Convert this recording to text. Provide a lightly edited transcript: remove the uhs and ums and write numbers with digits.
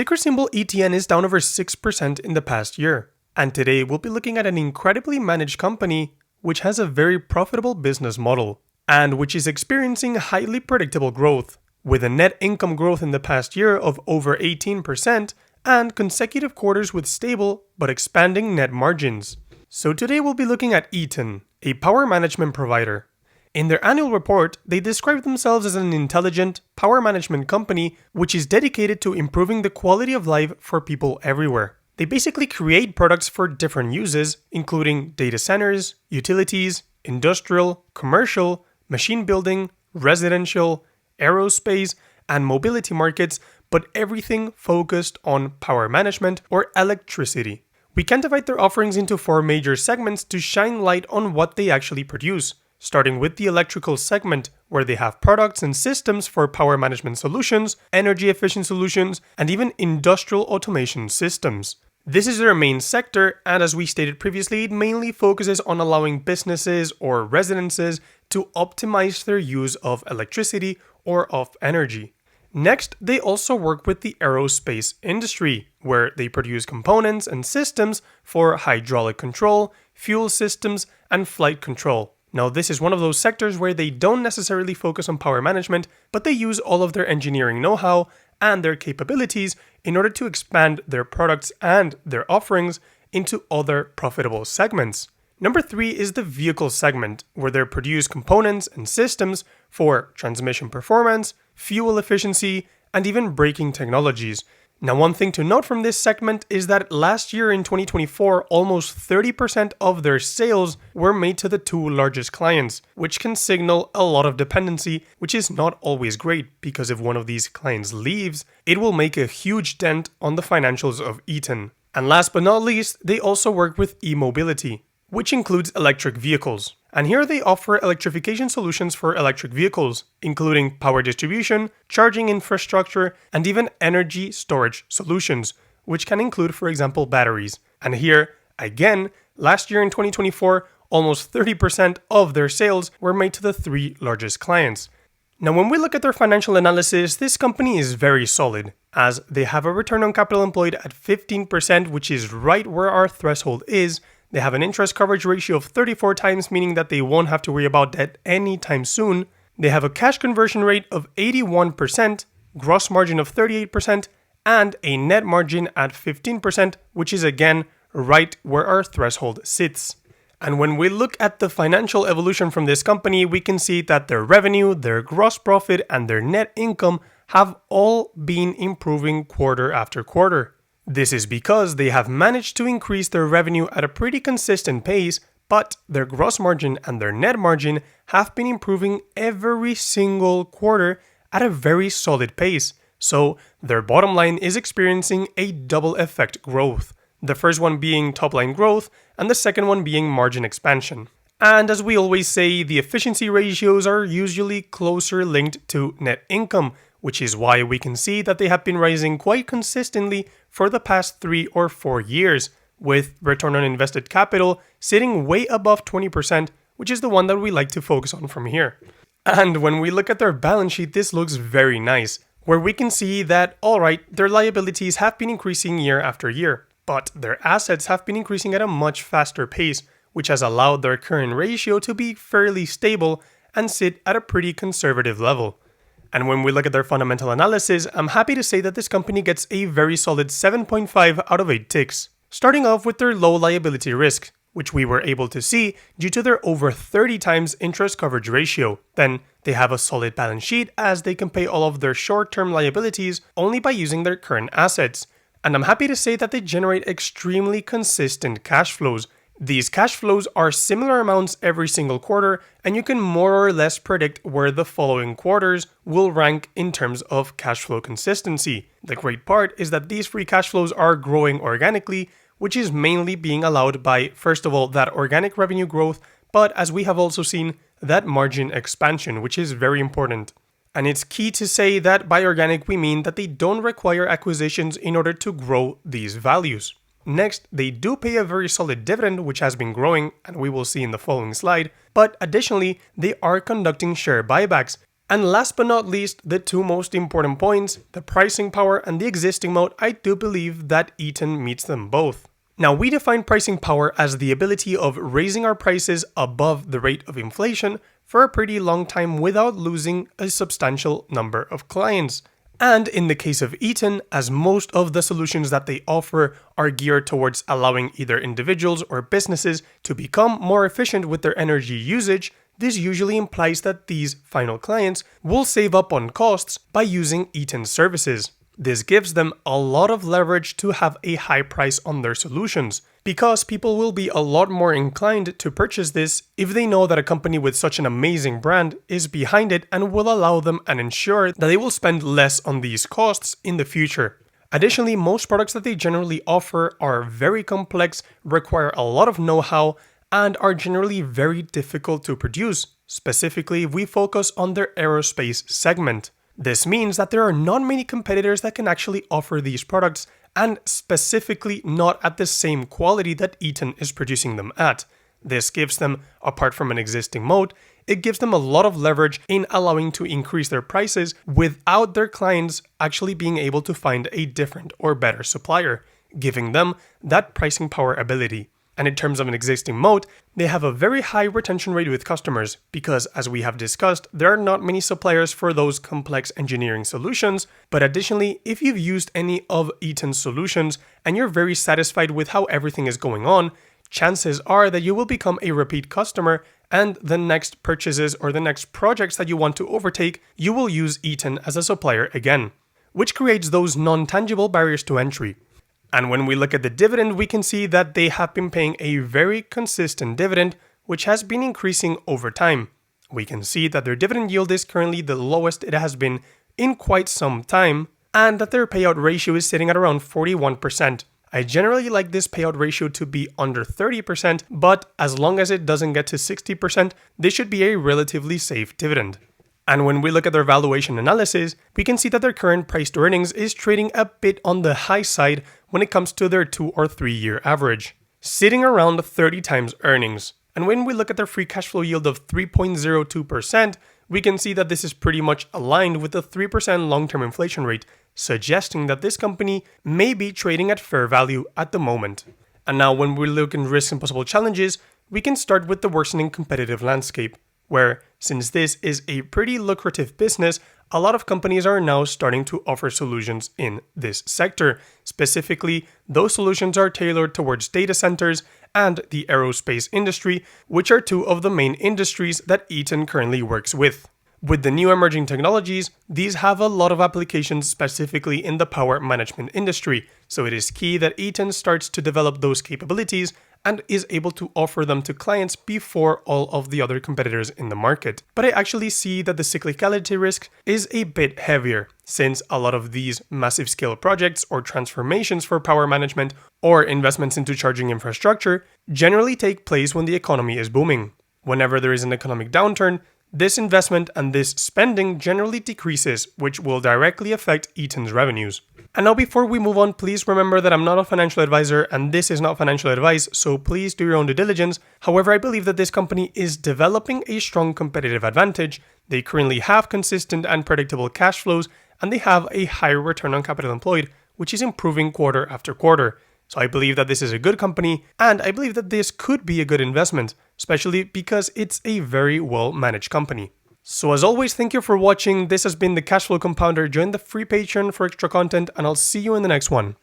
ticker symbol ETN is down over 6% in the past year. And today we'll be looking at an incredibly managed company which has a very profitable business model and which is experiencing highly predictable growth, with a net income growth in the past year of over 18% and consecutive quarters with stable but expanding net margins. So today we'll be looking at Eaton, a power management provider. In their annual report, they describe themselves as an intelligent power management company which is dedicated to improving the quality of life for people everywhere. They basically create products for different uses, including data centers, utilities, industrial, commercial, machine building, residential, aerospace, and mobility markets, but everything focused on power management or electricity. We can divide their offerings into 4 major segments to shine light on what they actually produce, starting with the electrical segment, where they have products and systems for power management solutions, energy efficient solutions, and even industrial automation systems. This is their main sector, and as we stated previously, it mainly focuses on allowing businesses or residences to optimize their use of electricity or of energy. Next, they also work with the aerospace industry, where they produce components and systems for hydraulic control, fuel systems, and flight control. Now, this is one of those sectors where they don't necessarily focus on power management, but they use all of their engineering know-how and their capabilities in order to expand their products and their offerings into other profitable segments. Number 3 is the vehicle segment, where they produce components and systems for transmission performance, fuel efficiency, and even braking technologies. Now, one thing to note from this segment is that last year in 2024, almost 30% of their sales were made to the 2 largest clients, which can signal a lot of dependency, which is not always great because if one of these clients leaves, it will make a huge dent on the financials of Eaton. And last but not least, they also work with e-mobility, which includes electric vehicles. And here they offer electrification solutions for electric vehicles, including power distribution, charging infrastructure, and even energy storage solutions, which can include, for example, batteries. And here, again, last year in 2024, almost 30% of their sales were made to the 3 largest clients. Now, when we look at their financial analysis, this company is very solid, as they have a return on capital employed at 15%, which is right where our threshold is. They have an interest coverage ratio of 34 times, meaning that they won't have to worry about debt anytime soon. They have a cash conversion rate of 81%, gross margin of 38%, and a net margin at 15%, which is again right where our threshold sits. And when we look at the financial evolution from this company, we can see that their revenue, their gross profit, and their net income have all been improving quarter after quarter. This is because they have managed to increase their revenue at a pretty consistent pace, but their gross margin and their net margin have been improving every single quarter at a very solid pace. So their bottom line is experiencing a double effect growth. The first one being top line growth and the second one being margin expansion. And as we always say, the efficiency ratios are usually closer linked to net income, which is why we can see that they have been rising quite consistently for the past 3 or 4 years, with return on invested capital sitting way above 20%, which is the one that we like to focus on from here. And when we look at their balance sheet, this looks very nice, where we can see that, alright, their liabilities have been increasing year after year, but their assets have been increasing at a much faster pace, which has allowed their current ratio to be fairly stable and sit at a pretty conservative level. And when we look at their fundamental analysis, I'm happy to say that this company gets a very solid 7.5 out of 8 ticks. Starting off with their low liability risk, which we were able to see due to their over 30 times interest coverage ratio. Then they have a solid balance sheet as they can pay all of their short-term liabilities only by using their current assets. And I'm happy to say that they generate extremely consistent cash flows. These cash flows are similar amounts every single quarter, and you can more or less predict where the following quarters will rank in terms of cash flow consistency. The great part is that these free cash flows are growing organically, which is mainly being allowed by, first of all, that organic revenue growth, but as we have also seen, that margin expansion, which is very important. And it's key to say that by organic we mean that they don't require acquisitions in order to grow these values. Next, they do pay a very solid dividend, which has been growing, and we will see in the following slide, but additionally, they are conducting share buybacks, And last but not least, the two most important points, the pricing power and the existing moat, I do believe that Eaton meets them both. Now, we define pricing power as the ability of raising our prices above the rate of inflation for a pretty long time without losing a substantial number of clients. And in the case of Eaton, as most of the solutions that they offer are geared towards allowing either individuals or businesses to become more efficient with their energy usage, this usually implies that these final clients will save up on costs by using Eaton's services. This gives them a lot of leverage to have a high price on their solutions, because people will be a lot more inclined to purchase this if they know that a company with such an amazing brand is behind it and will allow them and ensure that they will spend less on these costs in the future. Additionally, most products that they generally offer are very complex, require a lot of know-how, and are generally very difficult to produce. Specifically, we focus on their aerospace segment. This means that there are not many competitors that can actually offer these products, and specifically not at the same quality that Eaton is producing them at. This gives them, apart from an existing moat, it gives them a lot of leverage in allowing to increase their prices without their clients actually being able to find a different or better supplier, giving them that pricing power ability. And in terms of an existing moat, they have a very high retention rate with customers because, as we have discussed, there are not many suppliers for those complex engineering solutions. But additionally, if you've used any of Eaton's solutions and you're very satisfied with how everything is going on, chances are that you will become a repeat customer, and the next purchases or the next projects that you want to overtake, you will use Eaton as a supplier again, which creates those non-tangible barriers to entry. And when we look at the dividend, we can see that they have been paying a very consistent dividend, which has been increasing over time. We can see that their dividend yield is currently the lowest it has been in quite some time, and that their payout ratio is sitting at around 41%. I generally like this payout ratio to be under 30%, but as long as it doesn't get to 60%, this should be a relatively safe dividend. And when we look at their valuation analysis, we can see that their current price to earnings is trading a bit on the high side when it comes to their 2 or 3 year average, sitting around 30 times earnings. And when we look at their free cash flow yield of 3.02%, we can see that this is pretty much aligned with the 3% long-term inflation rate, suggesting that this company may be trading at fair value at the moment. And now when we look at risks and possible challenges, we can start with the worsening competitive landscape, where, since this is a pretty lucrative business, a lot of companies are now starting to offer solutions in this sector. Specifically, those solutions are tailored towards data centers and the aerospace industry, which are two of the main industries that Eaton currently works with. With the new emerging technologies, these have a lot of applications specifically in the power management industry, so it is key that Eaton starts to develop those capabilities and is able to offer them to clients before all of the other competitors in the market. But I actually see that the cyclicality risk is a bit heavier, since a lot of these massive scale projects or transformations for power management or investments into charging infrastructure generally take place when the economy is booming. Whenever there is an economic downturn, this investment and this spending generally decreases, which will directly affect Eaton's revenues. And now before we move on, please remember that I'm not a financial advisor and this is not financial advice, so please do your own due diligence. However, I believe that this company is developing a strong competitive advantage. They currently have consistent and predictable cash flows, and they have a higher return on capital employed, which is improving quarter after quarter. So I believe that this is a good company, and I believe that this could be a good investment, especially because it's a very well managed company. So as always, thank you for watching. This has been the Cashflow Compounder. Join the free Patreon for extra content, and I'll see you in the next one.